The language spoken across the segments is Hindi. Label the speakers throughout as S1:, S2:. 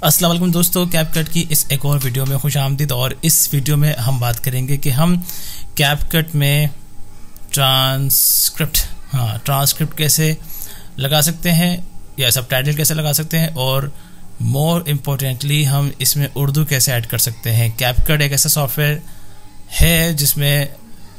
S1: अस्सलाम वालेकुम दोस्तों, कैपकट की इस एक और वीडियो में खुश आमदीद। और इस वीडियो में हम बात करेंगे कि हम कैपकट में ट्रांसक्रिप्ट कैसे लगा सकते हैं या सब टाइटल कैसे लगा सकते हैं, और मोर इम्पोर्टेंटली हम इसमें उर्दू कैसे ऐड कर सकते हैं। कैपकट एक ऐसा सॉफ्टवेयर है जिसमें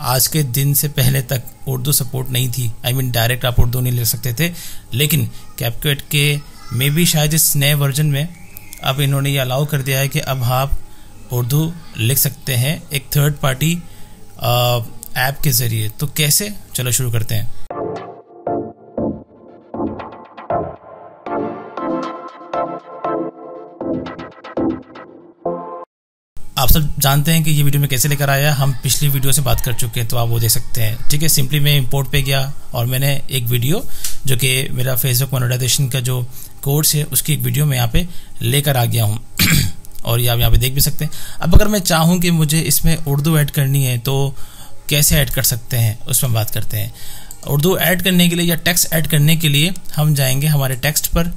S1: आज के दिन से पहले तक उर्दू सपोर्ट नहीं थी। डायरेक्ट आप उर्दू नहीं लिख सकते थे, लेकिन कैपकट के मे बी शायद इस नए वर्जन में अब इन्होंने ये अलाउ कर दिया है कि अब आप उर्दू लिख सकते हैं एक थर्ड पार्टी ऐप के ज़रिए। तो कैसे, चलो शुरू करते हैं। आप सब जानते हैं कि ये वीडियो में कैसे लेकर आया, हम पिछली वीडियो से बात कर चुके हैं, तो आप वो देख सकते हैं। ठीक है, सिंपली मैं इंपोर्ट पे गया और मैंने एक वीडियो जो कि मेरा फेसबुक मोनेटाइजेशन का जो कोर्स है उसकी एक वीडियो मैं यहाँ पे लेकर आ गया हूँ और ये आप यहाँ पे देख भी सकते हैं। अब अगर मैं चाहूँ कि मुझे इसमें उर्दू ऐड करनी है तो कैसे ऐड कर सकते हैं, उसमें बात करते हैं। उर्दू ऐड करने के लिए या टेक्स्ट ऐड करने के लिए हम जाएंगे हमारे टेक्स्ट पर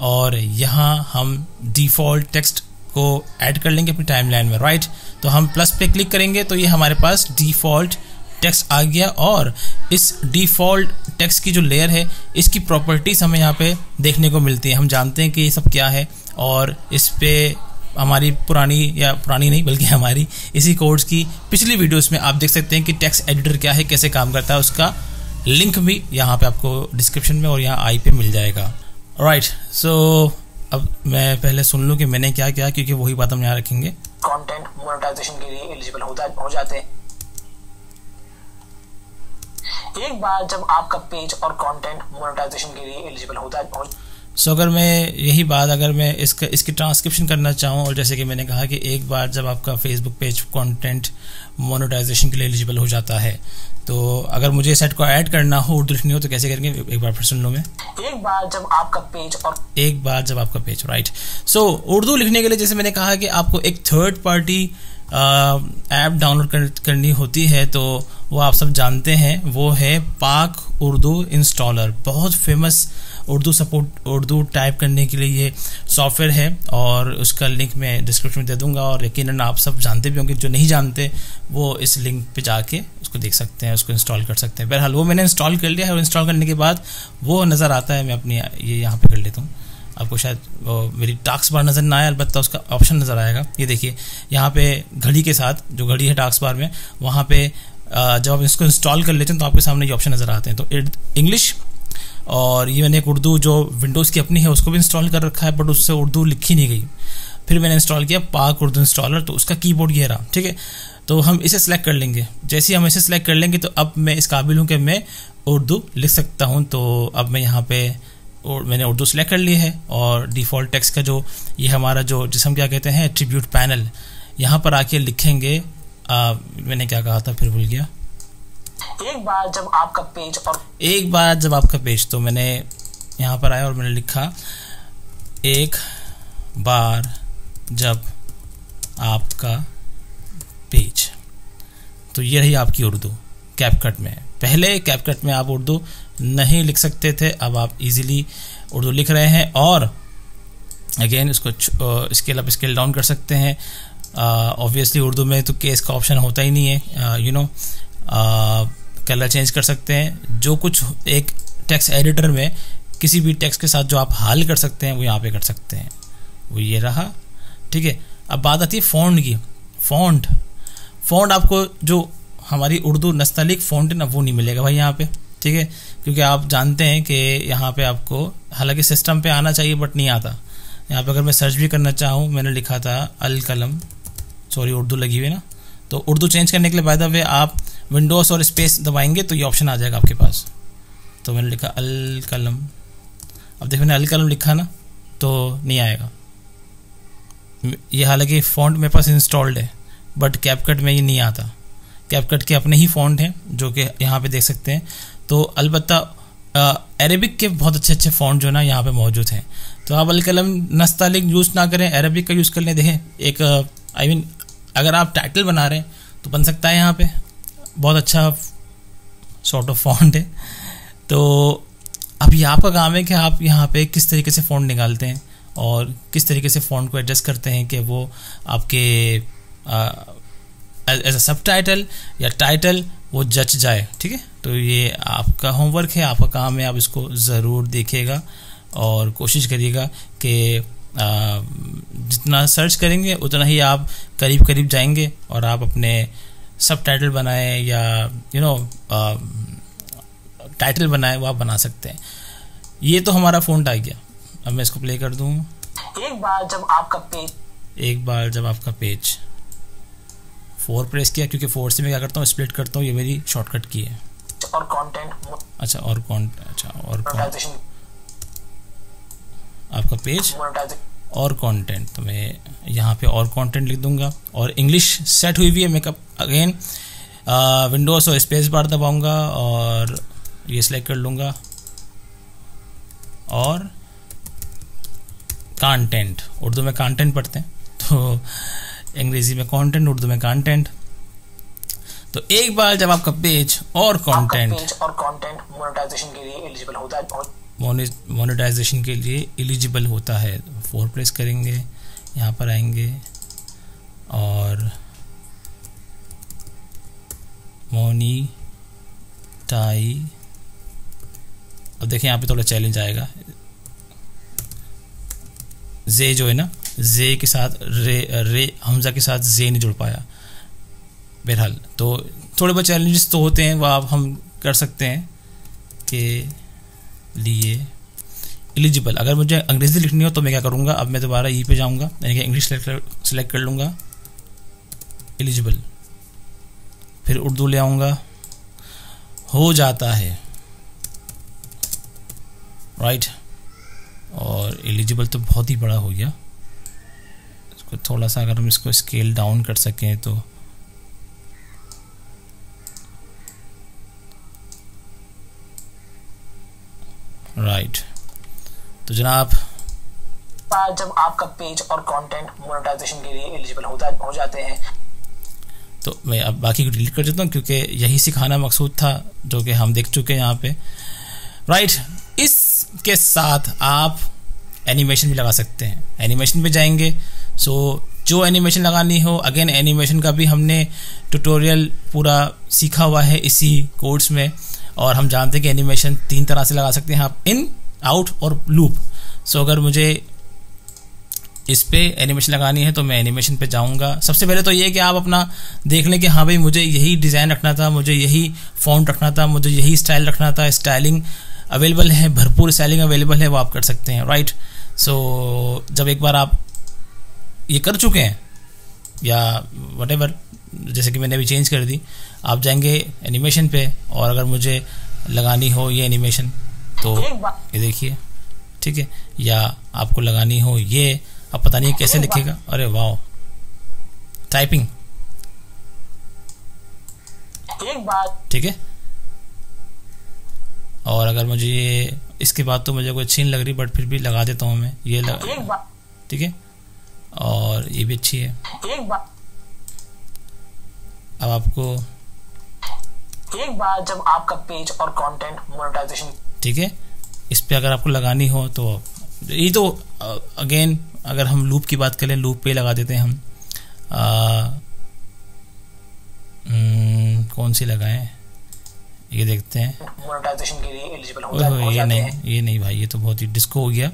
S1: और यहाँ हम डिफ़ॉल्ट टेक्स्ट को ऐड कर लेंगे अपनी टाइमलाइन में। राइट, तो हम प्लस पे क्लिक करेंगे तो ये हमारे पास डिफ़ॉल्ट टेक्स्ट आ गया। और इस डिफ़ॉल्ट टेक्स्ट की जो लेयर है इसकी प्रॉपर्टीज़ हमें यहाँ पे देखने को मिलती है। हम जानते हैं कि ये सब क्या है, और इस पे हमारी पुरानी नहीं बल्कि हमारी इसी कोर्स की पिछली वीडियोस में आप देख सकते हैं कि टेक्स्ट एडिटर क्या है, कैसे काम करता है। उसका लिंक भी यहाँ पे आपको डिस्क्रिप्शन में और यहाँ आई पे मिल जाएगा। राइट, सो अब मैं पहले सुन लूँ कि मैंने क्या किया, क्योंकि वही बात हम यहाँ रखेंगे।
S2: कंटेंट मोनेटाइजेशन के लिए एलिजिबल हो जाते हैं एक बार जब आपका पेज और कंटेंट मोनेटाइजेशन के लिए एलिजिबल हो।
S1: सो अगर मैं इसकी ट्रांसक्रिप्शन करना चाहूँ, और जैसे कि मैंने कहा कि एक बार जब आपका फेसबुक पेज कंटेंट मोनेटाइजेशन के लिए एलिजिबल हो जाता है, तो अगर मुझे सेट को ऐड करना हो, उर्दू लिखनी हो, तो कैसे करेंगे, एक बार फिर सुन लो। मैं
S2: एक बार जब आपका पेज
S1: राइट। सो उर्दू लिखने के लिए जैसे मैंने कहा कि आपको एक थर्ड पार्टी ऐप डाउनलोड करनी होती है, तो वो आप सब जानते हैं, वो है पाक उर्दू इंस्टॉलर। बहुत फेमस उर्दू टाइप करने के लिए ये सॉफ्टवेयर है, और उसका लिंक मैं डिस्क्रिप्शन में दे दूंगा। और यकीनन आप सब जानते भी होंगे, जो नहीं जानते वो इस लिंक पे जाके उसको देख सकते हैं, उसको इंस्टॉल कर सकते हैं। बहरहाल वो मैंने इंस्टॉल कर लिया है, और इंस्टॉल करने के बाद वो नज़र आता है। मैं अपनी ये यहाँ पे कर लेता हूँ, आपको शायद मेरी टास्क बार नज़र ना आए, अलबत्ता उसका ऑप्शन नज़र आएगा। ये देखिए यहाँ पे घड़ी के साथ जो घड़ी है टास्क बार में, वहाँ पे जब आप इसको इंस्टॉल कर लेते हैं तो आपके सामने ये ऑप्शन नज़र आते हैं। तो इंग्लिश, और ये मैंने एक उर्दू जो विंडोज़ की अपनी है उसको भी इंस्टॉल कर रखा है, बट उससे उर्दू लिखी नहीं गई। फिर मैंने इंस्टॉल किया पाक उर्दू इंस्टॉलर, तो उसका कीबोर्ड ये रहा। ठीक है, तो हम इसे सेलेक्ट कर लेंगे। जैसे ही हम इसे सेलेक्ट कर लेंगे तो अब मैं इस काबिल हूँ कि मैं उर्दू लिख सकता हूँ। तो अब मैं यहाँ पे मैंने उर्दू सेलेक्ट कर ली है, और डिफ़ॉल्ट टेक्स्ट का जो ये हमारा जिसे हम क्या कहते हैं एट्रीब्यूट पैनल, यहाँ पर आके लिखेंगे। मैंने क्या कहा था, फिर भूल गया।
S2: एक बार जब आपका पेज, तो मैंने यहाँ पर आया और मैंने लिखा एक बार जब आपका पेज। तो ये रही आपकी उर्दू कैपकट में। पहले कैपकट में आप उर्दू नहीं लिख सकते थे, अब आप इजीली उर्दू लिख रहे हैं। और अगेन इसको स्केल अप स्केल डाउन कर सकते हैं। ऑब्वियसली उर्दू में तो केस का ऑप्शन होता ही नहीं है। कलर चेंज कर सकते हैं। जो कुछ एक टेक्स्ट एडिटर में किसी भी टेक्स्ट के साथ जो आप हाल कर सकते हैं वो यहाँ पे कर सकते हैं। वो ये रहा। ठीक है, अब बात आती है फ़ॉन्ट की। फ़ॉन्ट आपको जो हमारी उर्दू नस्तलिक फ़ॉन्ट है ना, वो नहीं मिलेगा भाई यहाँ पे। ठीक है, क्योंकि आप जानते हैं कि यहाँ पे आपको हालांकि सिस्टम पे आना चाहिए बट नहीं आता। यहाँ पे अगर मैं सर्च भी करना चाहूँ, मैंने लिखा था अल कलम, सॉरी उर्दू लगी हुई है ना, तो उर्दू चेंज करने के लिए बाय द वे आप विंडोज़ और स्पेस दबाएंगे तो ये ऑप्शन आ जाएगा आपके पास। तो मैंने लिखा अल कलम। अब देखो मैंने अल कलम लिखा ना, तो नहीं आएगा। ये हालांकि फ़ॉन्ट मेरे पास इंस्टॉल्ड है, बट कैपकट में ये नहीं आता। कैपकट के अपने ही फ़ॉन्ट हैं जो कि यहाँ पे देख सकते हैं। तो अलबत्ता अरेबिक के बहुत अच्छे फ़ॉन्ट जो ना यहाँ पे मौजूद हैं। तो आप अल कलम नस्तालिक यूज़ ना करें, अरेबिक का यूज़ कर लें। देखें एक अगर आप टाइटल बना रहे हैं तो बन सकता है। यहाँ पे बहुत अच्छा सॉर्ट ऑफ फ़ॉन्ट है। तो अब ये आपका काम है कि आप यहाँ पे किस तरीके से फ़ॉन्ट निकालते हैं
S1: और किस तरीके से फ़ॉन्ट को एडजस्ट करते हैं कि वो आपके एज अ सब टाइटल या टाइटल वो जच जाए। ठीक है, तो ये आपका होमवर्क है, आपका काम है, आप इसको ज़रूर देखिएगा और कोशिश करिएगा कि जितना सर्च करेंगे उतना ही आप करीब करीब जाएंगे और आप अपने सब टाइटल बनाएं या टाइटल बनाएं, वो आप बना सकते हैं। ये तो हमारा फ़ॉन्ट आ गया। अब मैं इसको प्ले कर दूँ।
S2: एक बार जब आपका पेज
S1: 4 प्रेस किया, क्योंकि 4 से मैं क्या करता हूँ, स्प्लिट करता हूँ, ये मेरी शॉर्टकट की है।
S2: और कंटेंट
S1: आपका पेज और कंटेंट, तो मैं यहाँ पे और कंटेंट लिख दूंगा और इंग्लिश सेट हुई हुई है। मैं अगेन विंडोज और स्पेस बार दबाऊंगा और ये सिलेक्ट कर लूँगा और कंटेंट, उर्दू में कंटेंट पढ़ते हैं तो अंग्रेजी में कंटेंट, उर्दू में कंटेंट। तो एक बार जब आपका पेज और कंटेंट
S2: मोनेटाइजेशन के लिए एलिजिबल होता है,
S1: मोनेटाइजेशन के लिए एलिजिबल होता है, 4 प्रेस करेंगे, यहाँ पर आएंगे और अब देखें यहाँ पे थोड़ा चैलेंज आएगा। जे जो है ना, जे के साथ रे हमजा के साथ जे नहीं जुड़ पाया। बहरहाल तो थोड़े बहुत चैलेंजेस तो होते हैं, वो आप हम कर सकते हैं के लिए एलिजिबल। अगर मुझे अंग्रेज़ी लिखनी हो तो मैं क्या करूँगा, अब मैं दोबारा ई पे जाऊँगा, यानी कि इंग्लिश सेलेक्ट कर लूँगा, एलिजिबल, फिर उर्दू ले आऊँगा, हो जाता है, राइट। और एलिजिबल तो बहुत ही बड़ा हो गया, इसको थोड़ा सा अगर हम इसको स्केल डाउन कर सकें तो राइट। तो जनाब
S2: जब आपका पेज और कंटेंट मोनेटाइजेशन के लिए एलिजिबल हो जाते हैं,
S1: तो मैं अब बाकी को डिलीट कर देता हूँ, क्योंकि यही सिखाना मकसूद था जो कि हम देख चुके हैं यहाँ पे, राइट। इसके साथ आप एनिमेशन भी लगा सकते हैं। एनिमेशन पे जाएंगे, सो जो एनिमेशन लगानी हो, अगेन एनिमेशन का भी हमने ट्यूटोरियल पूरा सीखा हुआ है इसी कोर्स में, और हम जानते हैं कि एनिमेशन 3 तरह से लगा सकते हैं आप, इन, आउट और लूप। सो अगर मुझे इस पे एनिमेशन लगानी है तो मैं एनिमेशन पे जाऊंगा। सबसे पहले तो ये कि आप अपना देख लें कि हाँ भाई मुझे यही डिज़ाइन रखना था, मुझे यही फॉन्ट रखना था, मुझे यही स्टाइल रखना था। स्टाइलिंग अवेलेबल है, भरपूर स्टाइलिंग अवेलेबल है, वो आप कर सकते हैं, राइट। सो जब एक बार आप ये कर चुके हैं या व्हाटएवर, जैसे कि मैंने अभी चेंज कर दी, आप जाएंगे एनिमेशन पे और अगर मुझे लगानी हो ये एनिमेशन तो ये देखिए, ठीक है, या आपको लगानी हो ये, अब पता नहीं कैसे लिखेगा, अरे वाह, टाइपिंग, ठीक है। और अगर मुझे ये इसके बाद तो मुझे कोई अच्छी नहीं लग रही, बट फिर भी लगा देता हूँ मैं, ये लगा, ठीक है, और ये भी अच्छी है। अब आपको
S2: एक बार जब आपका पेज और कंटेंट मोनेटाइजेशन,
S1: ठीक है, इस पे अगर आपको लगानी हो तो ये तो अगेन अगर हम लूप की बात करें, लूप पे लगा देते हैं हम। कौन सी लगाएं, ये देखते हैं,
S2: मोनेटाइजेशन के लिए एलिजिबल हो जाते हैं।
S1: ये नहीं भाई, ये तो बहुत ही डिस्को हो गया।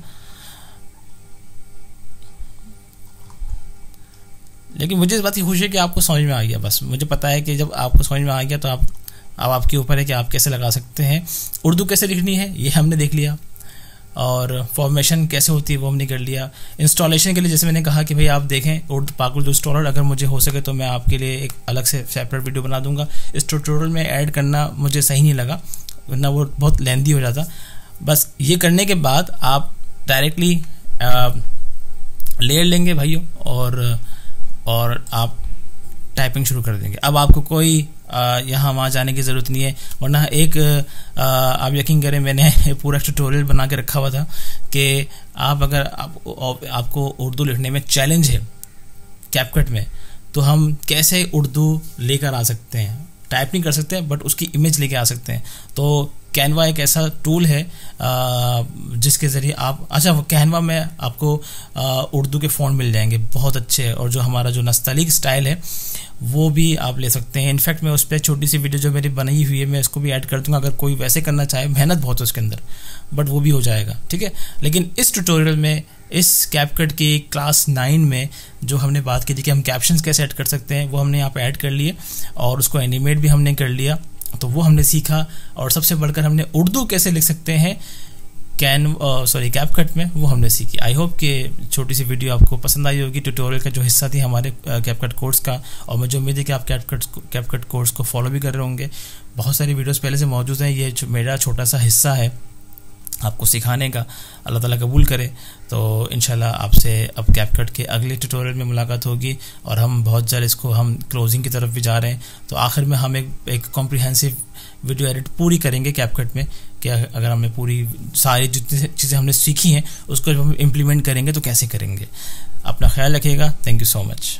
S1: लेकिन मुझे इस बात की खुशी है कि आपको समझ में आ गया। बस मुझे पता है कि जब आपको समझ में आ गया तो अब आपके ऊपर है कि आप कैसे लगा सकते हैं। उर्दू कैसे लिखनी है ये हमने देख लिया, और फॉर्मेशन कैसे होती है वो हमने कर लिया। इंस्टॉलेशन के लिए जैसे मैंने कहा कि भाई आप देखें उर्दू पाक उर्दू इंस्टॉलर, अगर मुझे हो सके तो मैं आपके लिए एक अलग से सेपरेट वीडियो बना दूंगा। इस ट्यूटोरियल में ऐड करना मुझे सही नहीं लगा, वरना वो बहुत लेंथी हो जाता। बस ये करने के बाद आप डायरेक्टली लेयर लेंगे भाइयों, और आप टाइपिंग शुरू कर देंगे। अब आपको कोई यहाँ वहाँ जाने की ज़रूरत नहीं है, वरना आप यकीन करें मैंने पूरा ट्यूटोरियल बना के रखा हुआ था कि आप अगर आपको उर्दू लिखने में चैलेंज है कैपकट में, तो हम कैसे उर्दू लेकर आ सकते हैं, टाइप नहीं कर सकते बट उसकी इमेज लेके आ सकते हैं। तो कैनवा एक ऐसा टूल है जिसके ज़रिए आप, अच्छा वो कैनवा में आपको उर्दू के फ़ॉन्ट मिल जाएंगे बहुत अच्छे, और जो हमारा जो नस्तलीक स्टाइल है वो भी आप ले सकते हैं। इनफैक्ट मैं उस पर छोटी सी वीडियो जो मेरी बनाई हुई है मैं इसको भी ऐड कर दूंगा, अगर कोई वैसे करना चाहे, मेहनत बहुत है उसके अंदर बट वो भी हो जाएगा, ठीक है। लेकिन इस ट्यूटोरियल में, इस कैपकट की क्लास 9 में जो हमने बात की थी कि हम कैप्शंस कैसे ऐड कर सकते हैं, वो हमने यहाँ पे ऐड कर लिए और उसको एनिमेट भी हमने कर लिया, तो वो हमने सीखा। और सबसे बढ़कर हमने उर्दू कैसे लिख सकते हैं कैपकट में, वो हमने सीखी। आई होप कि छोटी सी वीडियो आपको पसंद आई होगी, ट्यूटोरियल का जो हिस्सा थी हमारे कैपकट कोर्स का, और मुझे उम्मीद है कि आप कैपकट कोर्स को फॉलो भी कर रहे होंगे। बहुत सारी वीडियोस पहले से मौजूद हैं, ये मेरा छोटा सा हिस्सा है आपको सिखाने का, अल्लाह ताला कबूल करे। तो इंशाल्लाह आपसे अब कैपकट के अगले ट्यूटोरियल में मुलाकात होगी, और हम बहुत जल्द इसको हम क्लोजिंग की तरफ भी जा रहे हैं। तो आखिर में हम एक कॉम्प्रिहेंसिव वीडियो एडिट पूरी करेंगे कैपकट में, कि अगर हमने पूरी सारी जितनी चीज़ें हमने सीखी हैं उसको जब हम इम्प्लीमेंट करेंगे तो कैसे करेंगे। अपना ख्याल रखिएगा। Thank you so much.